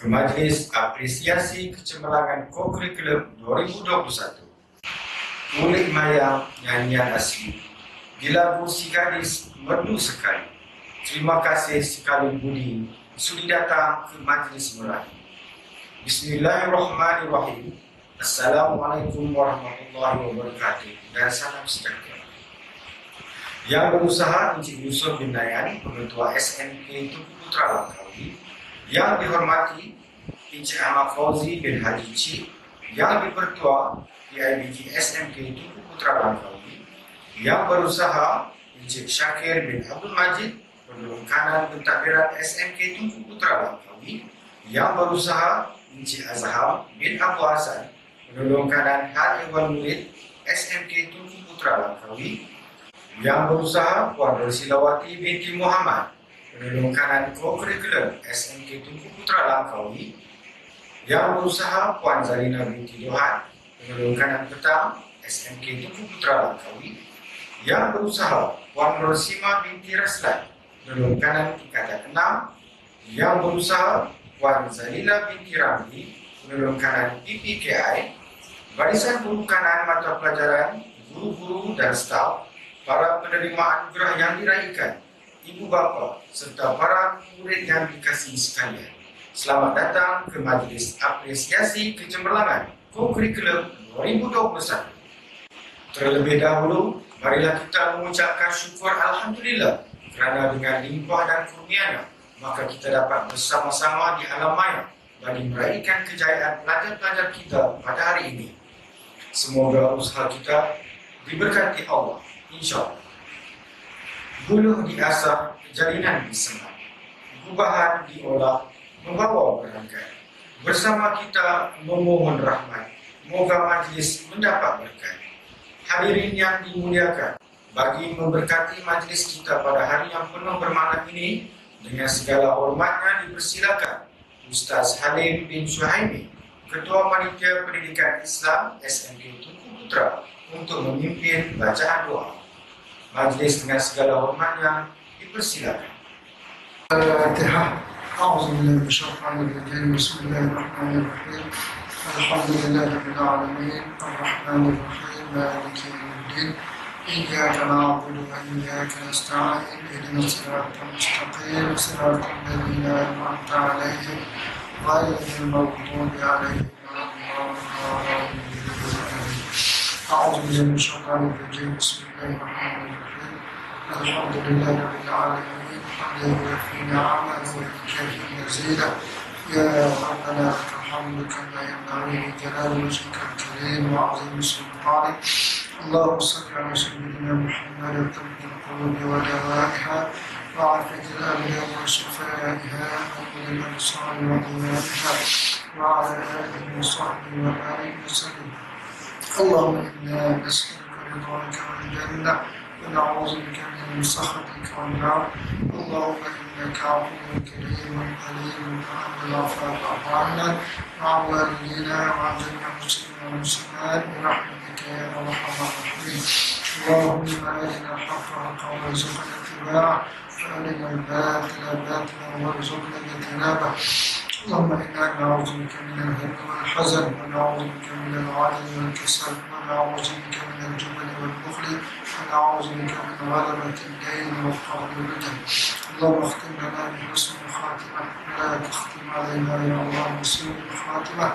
ke Majlis Apresiasi Kecemerlangan Co-Curriculum 2021. Kulit Mayang Nyanyian Asli di lagu Si Gadis Merdu Sekali. Terima kasih sekali budi sudi datang ke Majlis Meraih. Bismillahirrahmanirrahim. Assalamualaikum warahmatullahi wabarakatuh dan salam sejahtera. Yang berusaha Encik Yusuf bin Nayan, Pengetua SMK Tunku Putra Langkawi. Yang dihormati Encik Ahmad Fauzi bin Haji Cik, yang dipertua PIBG SMK Tunku Putra Langkawi. Yang berusaha Encik Syakir bin Abdul Majid, Pendulum Kanan Pentadbiran SMK Tunku Putra Langkawi. Yang berusaha Encik Azhar bin Abu Hasan, Pendulum Kanan Hal Ehwal Murid SMK Tunku Putra Langkawi. Yang berusaha Puan Rosilawati binti Muhammad, Pendulum Kanan Co-Curriculum SMK Tunku Putra Langkawi. Yang berusaha Puan Zarina binti Johan, Pendulum Kanan Petang SMK Tunku Putra Langkawi. Yang berusaha Puan Rorsima binti Raslan, Pendulum Kanan Tingkatan 6. Yang berusaha Puan Zalila binti Ramli, Pendulum Kanan PPKI. Barisan Guru Kanan Mata Pelajaran, guru-guru dan staf, para penerima anugerah yang diraihkan, ibu bapa serta para murid yang dikasihi sekalian. Selamat datang ke Majlis Apresiasi Kecemerlangan Co-Curriculum 2021. Terlebih dahulu, marilah kita mengucapkan syukur Alhamdulillah kerana dengan limpah dan kurnianya, maka kita dapat bersama-sama di alam maya bagi meraihkan kejayaan pelajar-pelajar kita pada hari ini. Semoga usaha kita diberkati Allah, insyaAllah. Buluh diasah, jalinan disemat, gubahan diolah, membawa berangkat. Bersama kita memohon rahmat, moga majlis mendapat berkat. Hadirin yang dimuliakan, bagi memberkati majlis kita pada hari yang penuh bermakna ini, dengan segala hormatnya dipersilakan Ustaz Halim bin Suhaimi, Ketua Panitia Pendidikan Islam SMK Tunku Putra, untuk memimpin bacaan doa. Majlis dengan segala hormatnya dipersilakan. Al-Fatihah. A'udzubillahi minasyaitonir rajim. Bismillahirrahmanirrahim. Alhamdulillahi rabbil alamin. Arrahmanir rahim. Maliki yaumiddin. Iyyaka na'budu wa iyyaka nasta'in. Ihdinas siratal mustaqim. Siratal ladzina an'amta 'alaihim ghairil maghdubi 'alaihim waladdallin. أعوذ بالله من الشيطان الرجيم. بسم الله الرحمن الرحيم. الحمد لله رب العالمين حمدا يوافي نعمه ويكافئ مزيدا. يا ربنا لك الحمد كما ينبغي لجلال وجهك الكريم وعظيم سلطانك. اللهم صل على سيدنا محمد طب القلوب ودوائها وعافية الأبدان وشفائها ومن الأبصار وضيائها وعلى آله وصحبه وبارك وسلم. اللهم إنا نسألك رضاك والجنة ونعوذ بك من سخطك والنار. اللهم إنك عفو كريم حليم تحب العفو فاعف عنا وعن والدينا وعن جميع المسلمين والمسلمات برحمتك يا أرحم الراحمين. اللهم أرنا الحق حقا وارزقنا اتباعه وأرنا الباطل باطلا وارزقنا اجتنابه. اللهم إنا نعوذ بك من الهم والحزن ونعوذ بك من العجز والكسل ونعوذ بك من الجبن والبخل ونعوذ بك من غلبة الدين والقهر والرجل. اللهم اختم لنا بحسن الخاتمة ولا تختم علينا يا الله بسوء الخاتمة.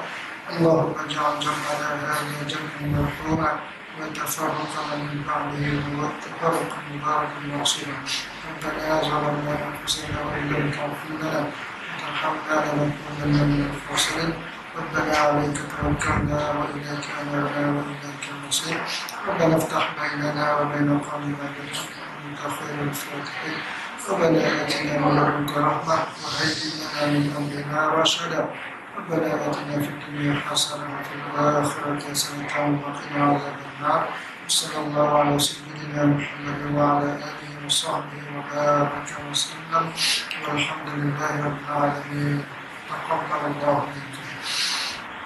اللهم اجعل جمعنا هذا جمعا مرحوما وتفرقنا من بعده وتفرقا مباركا معصوما. ربنا ظلمنا أنفسنا وإن لم تغفر لنا وترحمنا لنكونن من الخاسرين. ربنا عليك توكلنا وإليك أنبنا وإليك المصير. ربنا افتح بيننا وبين قومنا بالحق وأنت خير الفاتحين. ربنا آتنا من لدنك رحمة وهيئ لنا من أمرنا رشدا. ربنا آتنا في الدنيا حسنة وفي الآخرة حسنة وقنا عذاب النار. وصلى الله على سيدنا محمد وعلى آله وصحبه وبارك وسلم والحمد لله رب العالمين. تقبل الله منكم.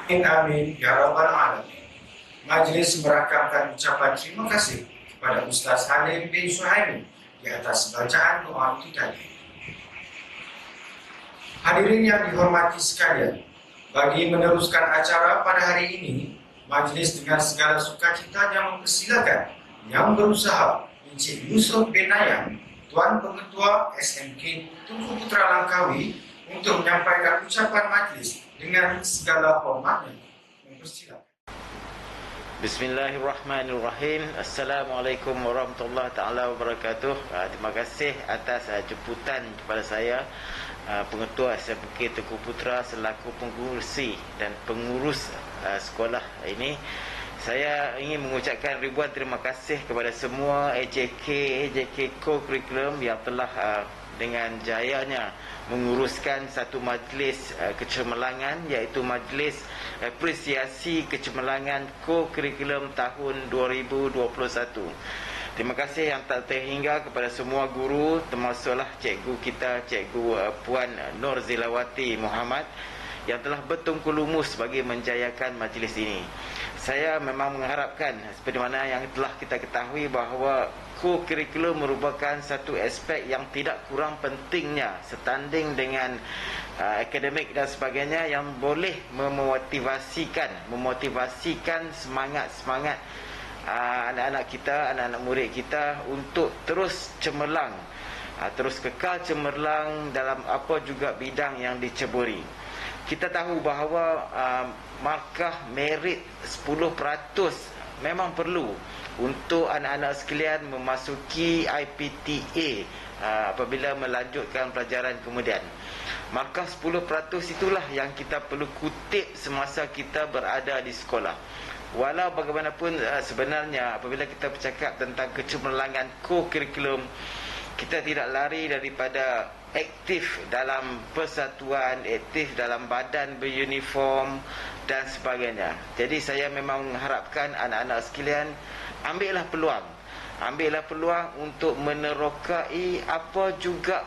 Amin ya rabbal alamin. Majlis merakamkan ucapan terima kasih kepada Ustaz Halim bin Suhaimi di atas bacaan doa itu tadi. Hadirin yang dihormati sekalian, bagi meneruskan acara pada hari ini, majlis dengan segala sukacitanya mempersilakan yang berusaha Encik Yusuf bin Nayan, Tuan Pengetua SMK Tunku Putra Langkawi, untuk menyampaikan ucapan majlis dengan segala hormatnya. Mempersilakan. Bismillahirrahmanirrahim. Assalamualaikum warahmatullahi taala wabarakatuh. Terima kasih atas jemputan kepada saya, Pengetua SMK Tunku Putra selaku pengurusi dan pengurus sekolah ini. Saya ingin mengucapkan ribuan terima kasih kepada semua AJK Co-Curriculum yang telah dengan jayanya menguruskan satu majlis kecemerlangan, iaitu Majlis Apresiasi Kecemerlangan Co-Curriculum tahun 2021. Terima kasih yang tak terhingga kepada semua guru, termasuklah cikgu kita, Cikgu Puan Nur Zilawati Muhammad, yang telah bertungku lumus bagi menjayakan majlis ini. Saya memang mengharapkan, seperti mana yang telah kita ketahui, bahawa co-curriculum merupakan satu aspek yang tidak kurang pentingnya, setanding dengan akademik dan sebagainya, yang boleh memotivasikan semangat-semangat anak-anak kita, anak-anak murid kita untuk terus cemerlang, terus kekal cemerlang dalam apa juga bidang yang diceburi. Kita tahu bahawa markah merit 10% memang perlu untuk anak-anak sekalian memasuki IPTA apabila melanjutkan pelajaran kemudian. Markah 10% itulah yang kita perlu kutip semasa kita berada di sekolah. Walau bagaimanapun sebenarnya apabila kita bercakap tentang kecemerlangan co-curriculum, kita tidak lari daripada aktif dalam persatuan, aktif dalam badan beruniform dan sebagainya. Jadi saya memang mengharapkan anak-anak sekalian ambillah peluang untuk menerokai apa juga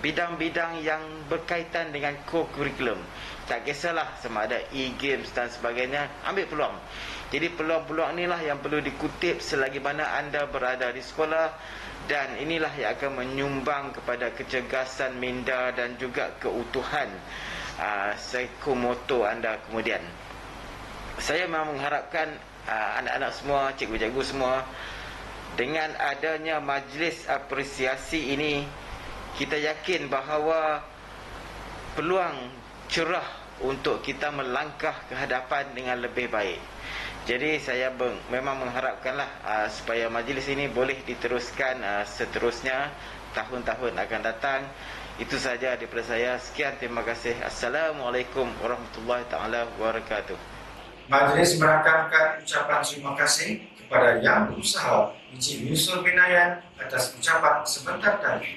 bidang-bidang yang berkaitan dengan co-curriculum. Tak kisahlah sama ada e-games dan sebagainya, ambil peluang. Jadi peluang-peluang inilah yang perlu dikutip selagi mana anda berada di sekolah, dan inilah yang akan menyumbang kepada kecergasan minda dan juga keutuhan psikomotor anda kemudian. Saya memang mengharapkan anak-anak semua, cikgu-cikgu semua, dengan adanya majlis apresiasi ini, kita yakin bahawa peluang cerah untuk kita melangkah ke hadapan dengan lebih baik. Jadi saya memang mengharapkanlah supaya majlis ini boleh diteruskan seterusnya tahun-tahun akan datang. Itu saja daripada saya. Sekian, terima kasih. Assalamualaikum warahmatullahi taala wabarakatuh. Majlis merakamkan ucapan terima kasih kepada yang berusaha Encik Yusuf bin Nayan atas ucapan sebentar tadi.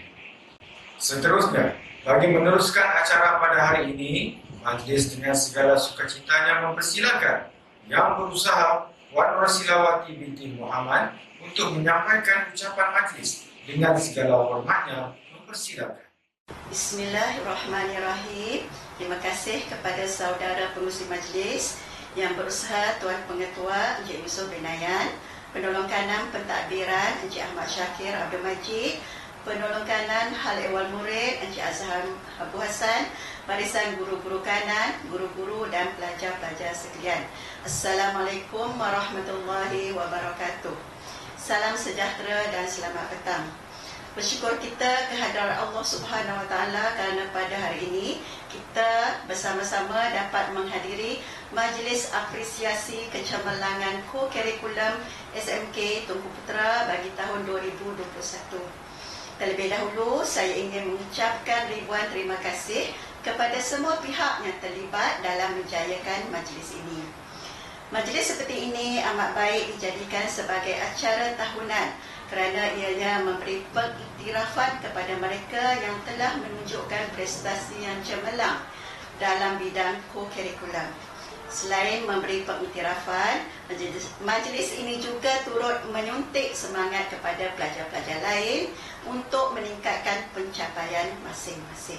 Seterusnya, bagi meneruskan acara pada hari ini, majlis dengan segala sukacitanya mempersilakan yang berusaha Puan Rasilawati binti Muhammad untuk menyampaikan ucapan majlis dengan segala hormatnya. Mempersilakan. Bismillahirrahmanirrahim. Terima kasih kepada saudara pengurusi majlis yang berusaha Tuan Pengetua Encik Yusuf bin Nayan, penolong kanan pentadbiran Encik Ahmad Syakir Abdul Majid, penolong kanan hal ehwal murid Encik Azhar Abu Hassan, barisan guru-guru kanan, guru-guru dan pelajar-pelajar sekalian. Assalamualaikum warahmatullahi wabarakatuh. Salam sejahtera dan selamat petang. Bersyukur kita kehadrat Allah Subhanahu Wa Taala kerana pada hari ini kita bersama-sama dapat menghadiri Majlis Apresiasi Kecemerlangan Co-Curriculum SMK Tunku Putra bagi tahun 2021. Terlebih dahulu, saya ingin mengucapkan ribuan terima kasih kepada semua pihak yang terlibat dalam menjayakan majlis ini. Majlis seperti ini amat baik dijadikan sebagai acara tahunan kerana ianya memberi pengiktirafan kepada mereka yang telah menunjukkan prestasi yang cemerlang dalam bidang co-curriculum. Selain memberi pengiktirafan, majlis ini juga turut menyuntik semangat kepada pelajar-pelajar lain untuk meningkatkan pencapaian masing-masing.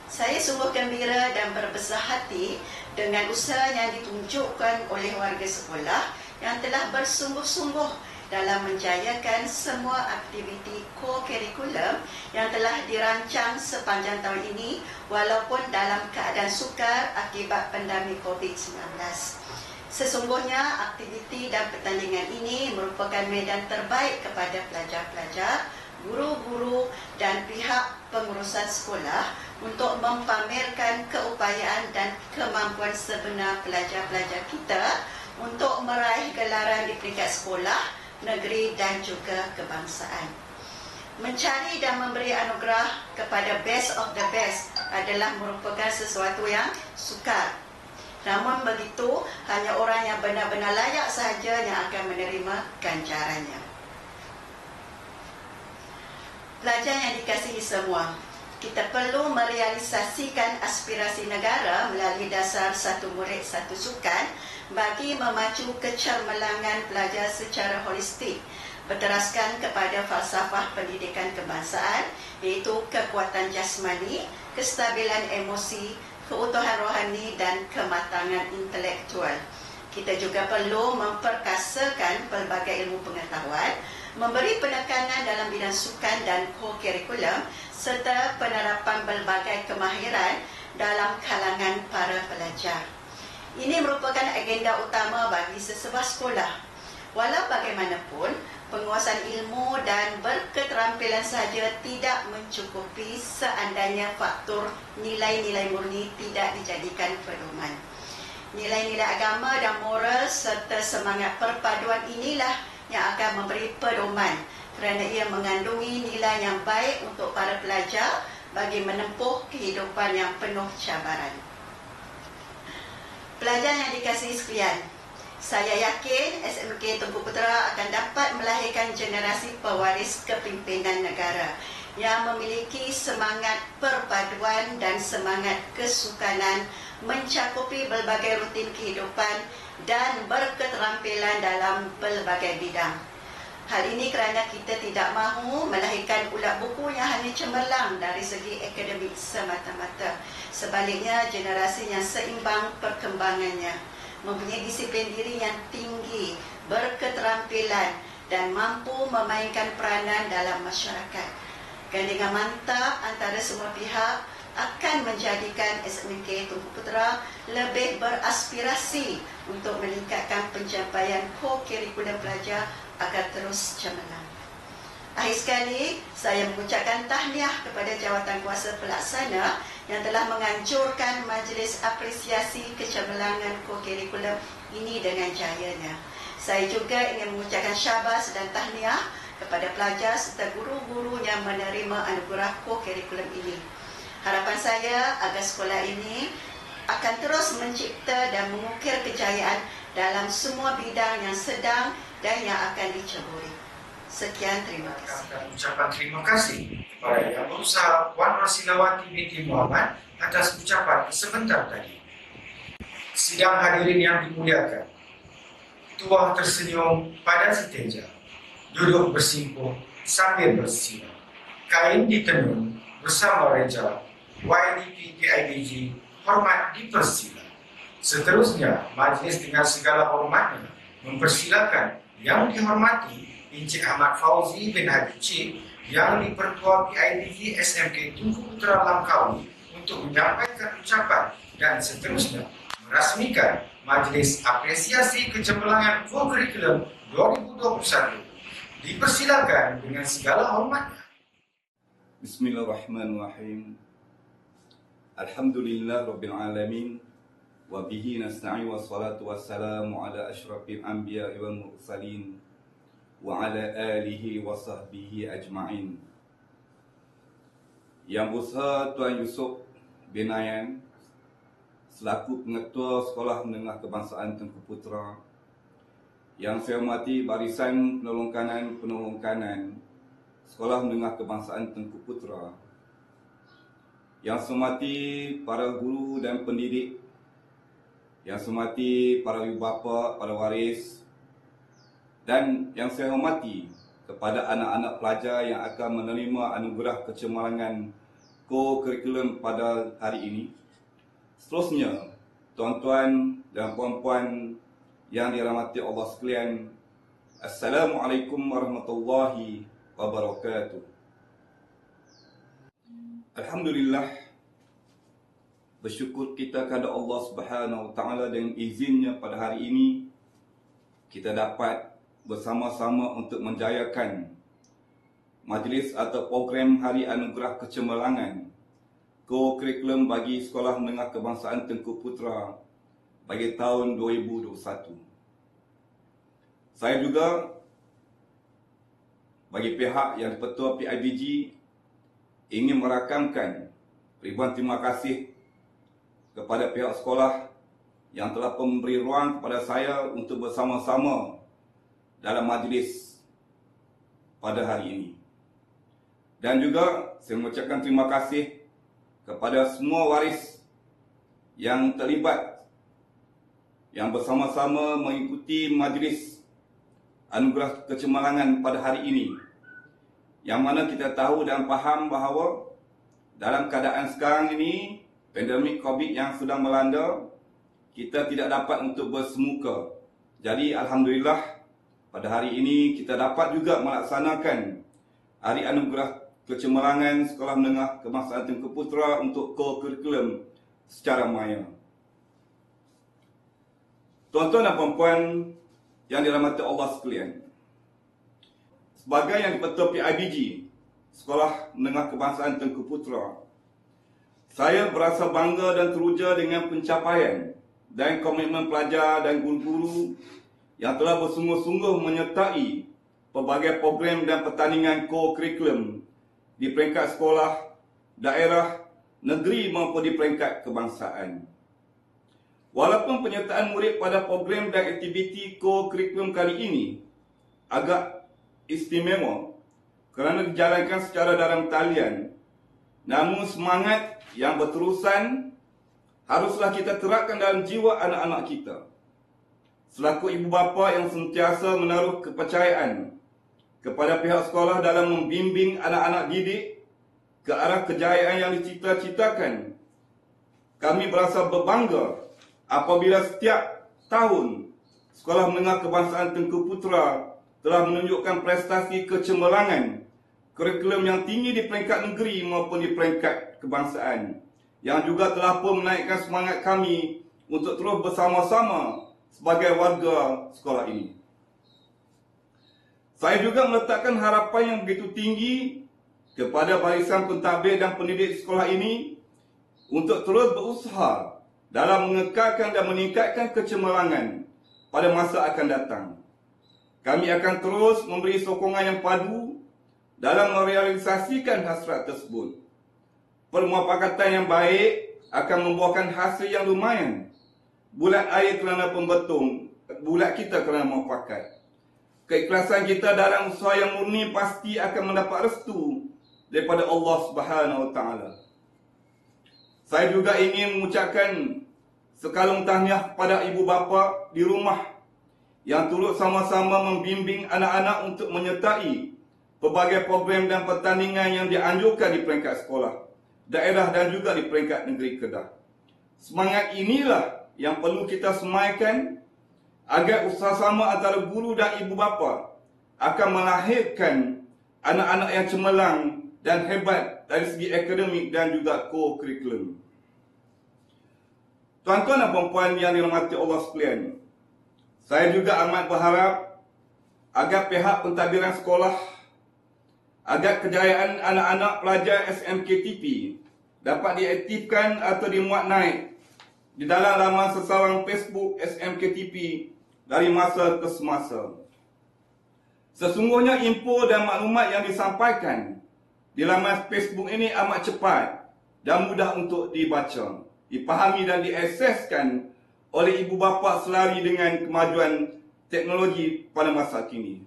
Saya sungguh gembira dan berbesar hati dengan usaha yang ditunjukkan oleh warga sekolah yang telah bersungguh-sungguh dalam menjayakan semua aktiviti co-curriculum yang telah dirancang sepanjang tahun ini walaupun dalam keadaan sukar akibat pandemik COVID-19. Sesungguhnya aktiviti dan pertandingan ini merupakan medan terbaik kepada pelajar-pelajar, guru-guru dan pihak pengurusan sekolah untuk mempamerkan keupayaan dan kemampuan sebenar pelajar-pelajar kita untuk meraih gelaran di peringkat sekolah, negeri dan juga kebangsaan. Mencari dan memberi anugerah kepada best of the best adalah merupakan sesuatu yang sukar. Namun begitu, hanya orang yang benar-benar layak sahaja yang akan menerima ganjarannya. Pelajar yang dikasihi semua, kita perlu merealisasikan aspirasi negara melalui dasar satu murid satu sukan bagi memacu kecermelangan pelajar secara holistik, berteraskan kepada falsafah pendidikan kebangsaan iaitu kekuatan jasmani, kestabilan emosi, keutuhan rohani dan kematangan intelektual. Kita juga perlu memperkasakan pelbagai ilmu pengetahuan, memberi penekanan dalam bidang sukan dan co-curriculum serta penerapan pelbagai kemahiran dalam kalangan para pelajar. Ini merupakan agenda utama bagi sesebuah sekolah. Walau bagaimanapun, penguasaan ilmu dan berketerampilan sahaja tidak mencukupi seandainya faktor nilai-nilai murni tidak dijadikan pedoman. Nilai-nilai agama dan moral serta semangat perpaduan inilah yang akan memberi pedoman kerana ia mengandungi nilai yang baik untuk para pelajar bagi menempuh kehidupan yang penuh cabaran. Pelajar yang dikasihi sekalian, saya yakin SMK Tunku Putera akan dapat melahirkan generasi pewaris kepimpinan negara yang memiliki semangat perpaduan dan semangat kesukanan mencakupi berbagai rutin kehidupan dan berketerampilan dalam pelbagai bidang. Hal ini kerana kita tidak mahu melahirkan ulat buku yang hanya cemerlang dari segi akademik semata-mata. Sebaliknya, generasi yang seimbang perkembangannya, mempunyai disiplin diri yang tinggi, berketerampilan dan mampu memainkan peranan dalam masyarakat. Gandingan mantap antara semua pihak akan menjadikan SMK Tunku Putera lebih beraspirasi untuk meningkatkan pencapaian co-curriculum pelajar agar terus cemerlang. Akhir sekali, saya mengucapkan tahniah kepada jawatan kuasa pelaksana yang telah menganjurkan majlis apresiasi kecemerlangan co-curriculum ini dengan jayanya. Saya juga ingin mengucapkan syabas dan tahniah kepada pelajar serta guru-guru yang menerima anugerah co-curriculum ini. Harapan saya agar sekolah ini akan terus mencipta dan mengukir kejayaan dalam semua bidang yang sedang dan yang akan diceburi. Sekian, terima kasih. Dan ucapan terima kasih kepada Yang Berusaha Puan Rosilawati binti Muhammad atas ucapan sebentar tadi. Sidang hadirin yang dimuliakan, Tuah tersenyum pada si Teja, duduk bersimpuh sambil bersinar. Kain ditenun bersama reja, YDP PIBG hormat dipersila. Seterusnya, majlis dengan segala hormatnya mempersilakan yang dihormati Encik Ahmad Fauzi bin Habib Cik yang dipertua PIBG SMK Tunku Putera Langkawi untuk menyampaikan ucapan dan seterusnya merasmikan Majlis Apresiasi Kecemerlangan Co-Curriculum 2021. Dipersilakan dengan segala hormatnya. Bismillahirrahmanirrahim. Alhamdulillah Rabbil Alamin. Wa bihi nasta'in wa salatu wassalamu ala ashrafil anbiya wal mursalin wa ala alihi wa sahbihi ajma'in. Yang Besar Tuan Yusof bin Nayan selaku Pengetua Sekolah Menengah Kebangsaan Tunku Putera, yang saya hormati barisan penolong kanan Sekolah Menengah Kebangsaan Tunku Putera, yang saya hormati para guru dan pendidik, yang saya hormati para ibu bapa, para waris, dan yang saya hormati kepada anak-anak pelajar yang akan menerima anugerah kecemerlangan co-curriculum pada hari ini. Seterusnya, tuan-tuan dan puan-puan yang dirahmati Allah sekalian, Assalamualaikum warahmatullahi wabarakatuh. Alhamdulillah, bersyukur kita kepada Allah Subhanahu Wa Taala dengan izinnya pada hari ini kita dapat bersama-sama untuk menjayakan majlis atau program Hari Anugerah Kecemerlangan Ko-Kurikulum bagi Sekolah Menengah Kebangsaan Tengku Putra bagi tahun 2021. Saya juga bagi pihak yang dipertua PIBG ingin merakamkan ribuan terima kasih kepada pihak sekolah yang telah memberi ruang kepada saya untuk bersama-sama dalam majlis pada hari ini. Dan juga saya mengucapkan terima kasih kepada semua waris yang terlibat yang bersama-sama mengikuti majlis Anugerah Kecemerlangan pada hari ini, yang mana kita tahu dan faham bahawa dalam keadaan sekarang ini, pandemik COVID yang sedang melanda, kita tidak dapat untuk bersemuka. Jadi Alhamdulillah, pada hari ini kita dapat juga melaksanakan Hari Anugerah Kecemerlangan Sekolah Menengah Kebangsaan Tengku Putra untuk Ko-Kurikulum secara maya. Tuan-tuan dan puan-puan yang dirahmati Allah sekalian, sebagai yang dipertua PIBG Sekolah Menengah Kebangsaan Tengku Putra, saya berasa bangga dan teruja dengan pencapaian dan komitmen pelajar dan guru-guru yang telah bersungguh-sungguh menyertai pelbagai program dan pertandingan ko-kurikulum di peringkat sekolah, daerah, negeri maupun di peringkat kebangsaan. Walaupun penyertaan murid pada program dan aktiviti ko-kurikulum kali ini agak istimewa kerana dijalankan secara dalam talian, namun semangat yang berterusan haruslah kita terapkan dalam jiwa anak-anak kita. Selaku ibu bapa yang sentiasa menaruh kepercayaan kepada pihak sekolah dalam membimbing anak-anak didik ke arah kejayaan yang dicita-citakan, kami berasa berbangga apabila setiap tahun Sekolah Menengah Kebangsaan Tengku Putra telah menunjukkan prestasi kecemerlangan kurikulum yang tinggi di peringkat negeri maupun di peringkat kebangsaan, yang juga telah pun menaikkan semangat kami untuk terus bersama-sama sebagai warga sekolah ini. Saya juga meletakkan harapan yang begitu tinggi kepada barisan pentadbir dan pendidik sekolah ini untuk terus berusaha dalam mengekalkan dan meningkatkan kecemerlangan pada masa akan datang. Kami akan terus memberi sokongan yang padu dalam merealisasikan hasrat tersebut. Permufakatan yang baik akan membuahkan hasil yang lumayan. Bulat air kerana pembetung, bulat kita kerana mufakat. Keikhlasan kita dalam usaha yang murni pasti akan mendapat restu daripada Allah Subhanahu Wa Taala. Saya juga ingin mengucapkan sekalung tahniah kepada ibu bapa di rumah yang turut sama-sama membimbing anak-anak untuk menyertai pelbagai program dan pertandingan yang dianjurkan di peringkat sekolah, daerah dan juga di peringkat negeri Kedah. Semangat inilah yang perlu kita semaikan agar usaha sama antara guru dan ibu bapa akan melahirkan anak-anak yang cemerlang dan hebat dari segi akademik dan juga ko-kurikulum. Tuan-tuan dan puan-puan yang dirahmati Allah sekalian, saya juga amat berharap agar pihak pentadbiran sekolah, agar kejayaan anak-anak pelajar SMKTP dapat diaktifkan atau dimuat naik di dalam laman sesawang Facebook SMKTP dari masa ke semasa. Sesungguhnya info dan maklumat yang disampaikan di laman Facebook ini amat cepat dan mudah untuk dibaca, dipahami dan diakseskan oleh ibu bapa selari dengan kemajuan teknologi pada masa kini.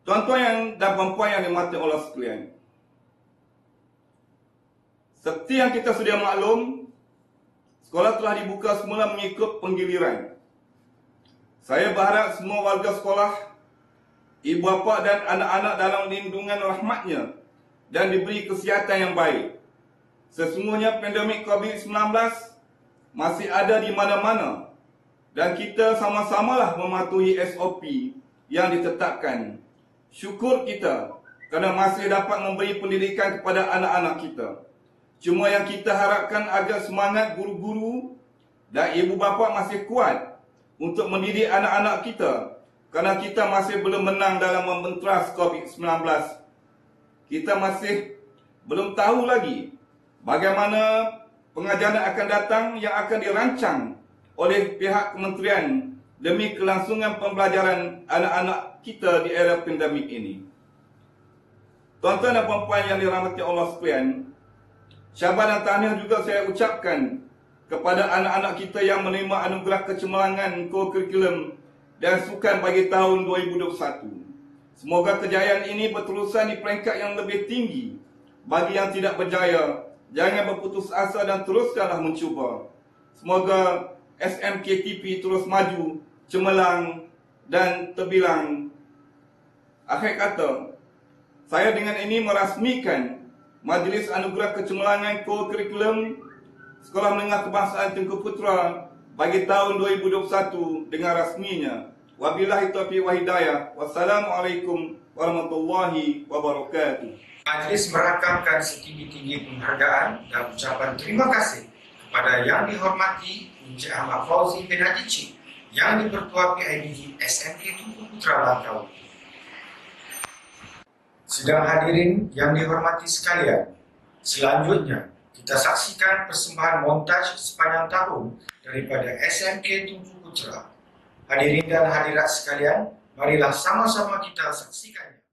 Tuan-tuan dan puan-puan yang dirahmati Allah sekalian, seperti yang kita sudah maklum, sekolah telah dibuka semula mengikut penggiliran. Saya berharap semua warga sekolah, ibu bapa dan anak-anak dalam lindungan rahmatnya dan diberi kesihatan yang baik. Sesungguhnya pandemik COVID-19 masih ada di mana-mana dan kita sama-samalah mematuhi SOP yang ditetapkan. Syukur kita kerana masih dapat memberi pendidikan kepada anak-anak kita. Cuma yang kita harapkan agar semangat guru-guru dan ibu bapa masih kuat untuk mendidik anak-anak kita, kerana kita masih belum menang dalam membentras COVID-19. Kita masih belum tahu lagi bagaimana pengajaran akan datang yang akan dirancang oleh pihak kementerian demi kelangsungan pembelajaran anak-anak kita di era pandemik ini. Tuan-tuan dan puan-puan yang dirahmati Allah sekalian, syabas dan tahniah juga saya ucapkan kepada anak-anak kita yang menerima anugerah kecemerlangan co-curriculum dan sukan bagi tahun 2021. Semoga kejayaan ini berterusan di peringkat yang lebih tinggi. Bagi yang tidak berjaya, jangan berputus asa dan teruskanlah mencuba. Semoga SMKTP terus maju, cemerlang dan terbilang. Akhir kata, saya dengan ini merasmikan Majlis Anugerah Kecemerlangan Co-Curriculum Sekolah Menengah Kebangsaan Tengku Putra bagi tahun 2021 dengan rasminya. Wabillahi taufiq wa hidayah. Wassalamualaikum warahmatullahi wabarakatuh. Majlis merakamkan setinggi-tinggi penghargaan dan ucapan terima kasih kepada yang dihormati Encik Ahmad Fauzi bin Haji Cik yang di-Pertua PIBG SMK Tengku Putra Langkawi. Sidang hadirin yang dihormati sekalian, selanjutnya kita saksikan persembahan montaj sepanjang tahun daripada SMK Tengku Putra. Hadirin dan hadirat sekalian, marilah sama-sama kita saksikannya.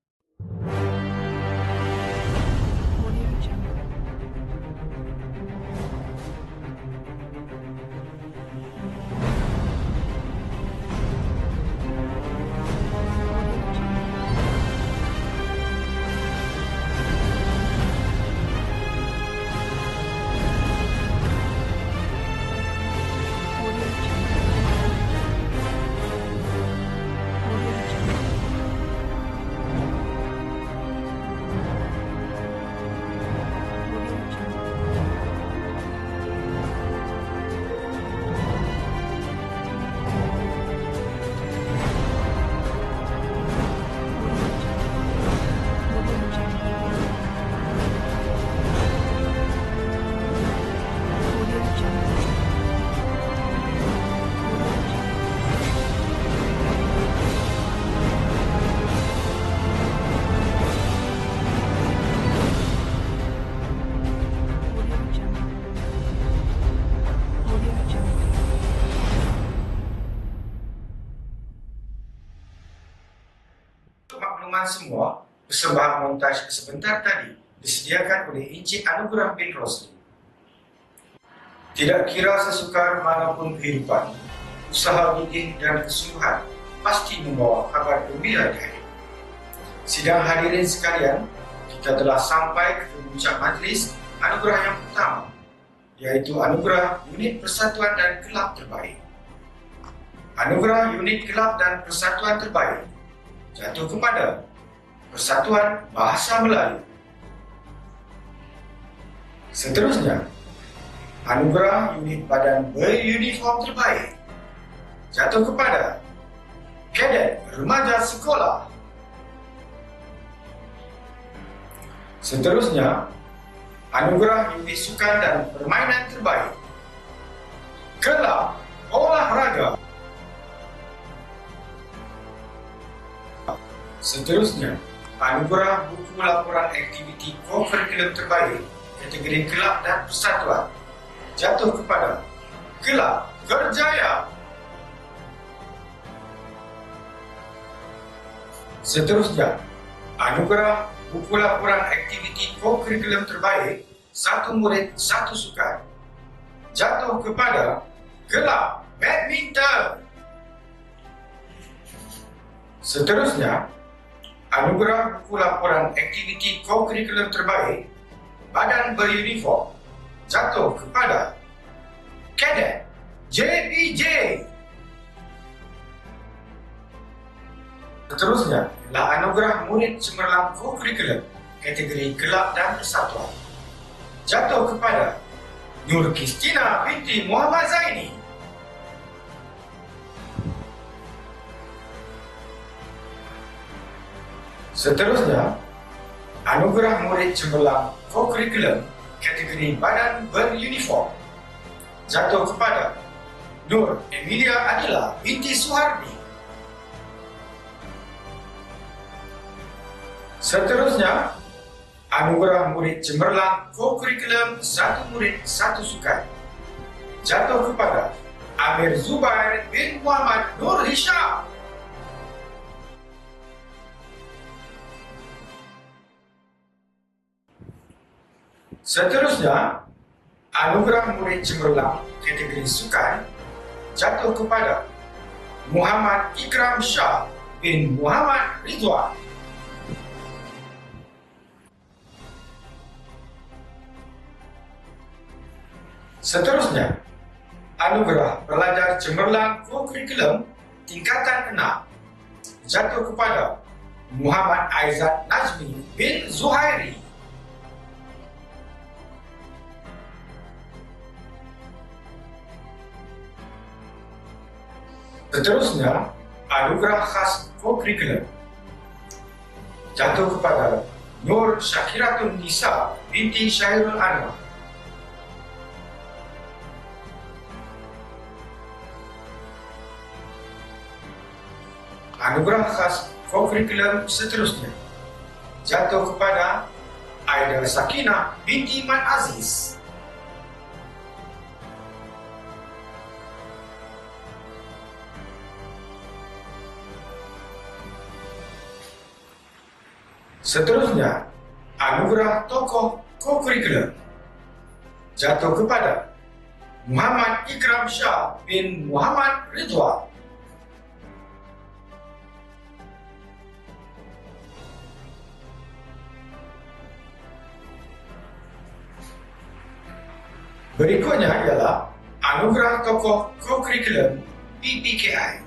Semua persembahan montaj sebentar tadi disediakan oleh Encik Anugerah bin Rosli. Tidak kira sesukar manapun kehidupan, usaha gigih dan kesungguhan pasti membawa kabar gembira di akhir. Sidang hadirin sekalian, kita telah sampai ke puncak majlis anugerah yang pertama, yaitu anugerah unit persatuan dan kelab terbaik. Anugerah unit kelab dan persatuan terbaik jatuh kepada Persatuan Bahasa Melayu. Seterusnya, anugerah unit badan beruniform terbaik jatuh kepada Kadet Remaja Sekolah. Seterusnya, anugerah unit sukan dan permainan terbaik Kelab Olahraga. Seterusnya, anugerah buku laporan aktiviti co-curriculum terbaik kategori kelab dan persatuan jatuh kepada Kelab Kerjaya. Seterusnya, anugerah buku laporan aktiviti co-curriculum terbaik satu murid satu sukan jatuh kepada Kelab Badminton. Seterusnya, anugerah buku laporan aktiviti co-curriculum terbaik badan beruniform jatuh kepada Kadet JPJ. Seterusnya adalah anugerah murid cemerlang co-curriculum kategori kelab dan persatuan jatuh kepada Nur Kristina binti Muhammad Zaini. Seterusnya, anugerah murid cemerlang co-curriculum kategori badan beruniform jatuh kepada Nur Emilia Adila binti Suhardi. Seterusnya, anugerah murid cemerlang co-curriculum satu murid satu sukan jatuh kepada Amir Zubair bin Muhammad Nur Hisham. Seterusnya, anugerah murid cemerlang kategori sukan jatuh kepada Muhammad Ikram Shah bin Muhammad Ridwan. Seterusnya, anugerah pelajar cemerlang co-curriculum tingkatan 6 jatuh kepada Muhammad Aizat Najmi bin Zuhairi. Seterusnya, anugerah khas co-curriculum jatuh kepada Nur Syakiratun Nisa binti Syairul Anwar. Anugerah khas co-curriculum seterusnya jatuh kepada Aida Sakinah binti Man Aziz. Seterusnya, anugerah tokoh co-curriculum jatuh kepada Muhammad Ikram Shah bin Muhammad Ridwan. Berikutnya ialah anugerah tokoh co-curriculum PPKI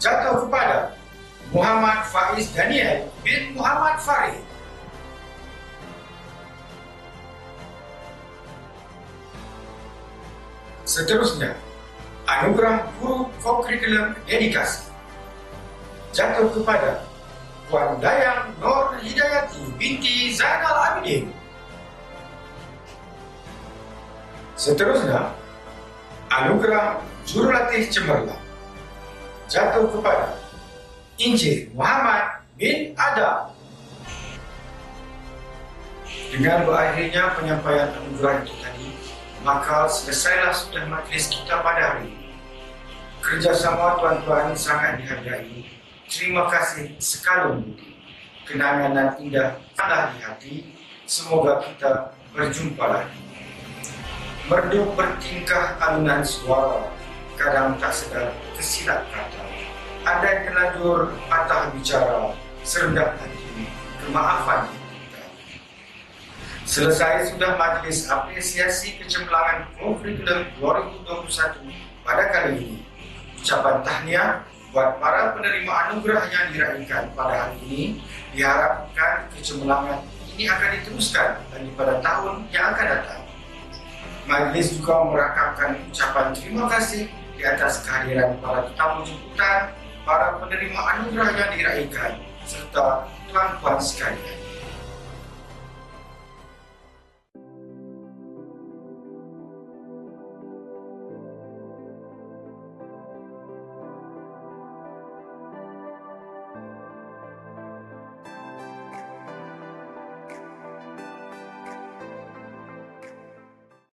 jatuh kepada Muhammad Faiz Daniel bin Muhammad Farid. Seterusnya, anugerah guru co-curriculum dedikasi jatuh kepada Puan Dayang Nur Hidayati binti Zainal Abidin. Seterusnya, anugerah jurulatih cemerlang jatuh kepada Encik Muhammad bin Adam. Dengan berakhirnya penyampaian anugerah itu tadi, maka selesailah sudah majlis kita pada hari ini. Kerjasama tuan-tuan sangat dihargai. Terima kasih sekalum budi. Kenangan dan indah ada di hati. Semoga kita berjumpa lagi. Merdu bertingkah alunan suara, kadang tak sedar tersilap kata. Andai terlanjur patah bicara, serendah hati, kemaafan kita. Selesai sudah majlis apresiasi kecemerlangan co-curriculum 2021 pada kali ini. Ucapan tahniah buat para penerima anugerah yang diraikan pada hari ini. Diharapkan kecemerlangan ini akan diteruskan lagi pada tahun yang akan datang. Majlis juga merakamkan ucapan terima kasih di atas kehadiran para tetamu jemputan, para penerima anugerah yang diraikan, serta tuan-tuan sekalian.